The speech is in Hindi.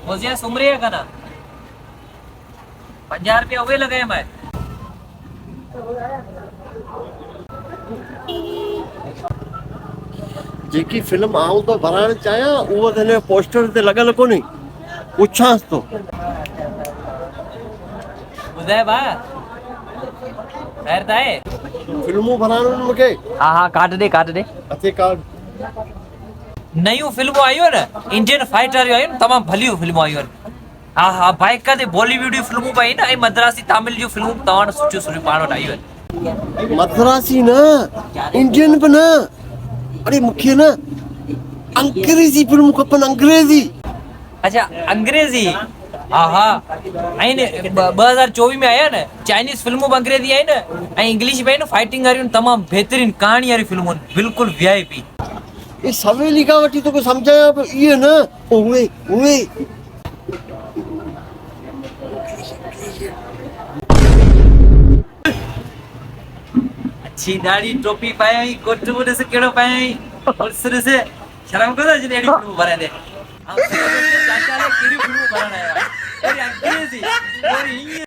मुझे सुम रही है का ना 50 रुपया उहे लगे मैं। जेकी फिल्म आऊं तो भराइण चाहियां उहो त हिन पोस्टर ते लॻल कोन्हे, पुछांसि थो। ॿुधाए भाउ ख़ैर त आहे। फिल्मूं भराइणियूं आहिनि मूंखे। हाँ हाँ काट दे काट दे। अचे कार्ड। नयूं फिल्मूं आयूं आहिनि इंडियन फाइटर आयूं आहिनि तमामु भलियूं फिल्मूं आयूं आहिनि। हाँ हाँ बाइक ते बॉलीवुड जूं फिल्मूं बि आहिनि ऐं मद्रासी तमिल जूं फिल्मूं तमामु सुठियूं सुठियूं पाण वटि आयूं आहिनि। मद्रासी न, इंडियन बि न। अरे मूंखे न अंग्रेजी फिल्मूं खपनि, अंग्रेजी। अच्छा अंग्रेजी। हाँ हाँ आहिनि 2024 में आया न चाइनीज़ फिल्मूं बि अंग्रेजी आहिनि ऐं इंग्लिश में आहिनि फाइटिंग वारियूं तमामु बहितरीन कहाणी वारी फिल्मूं आहिनि बिल्कुलु VIP। ये सवेली खां वठी तोखे सम्झायां पियो इहे न उहे उहे। अच्छी दाढ़ी टोपी पाया ही कोट वोट से केड़ो पाया ही और सिर से शर्म करो जने एडी फिल्म भरा दे हम चाचा ने केड़ी फिल्म भराना है अरे अंग्रेजी और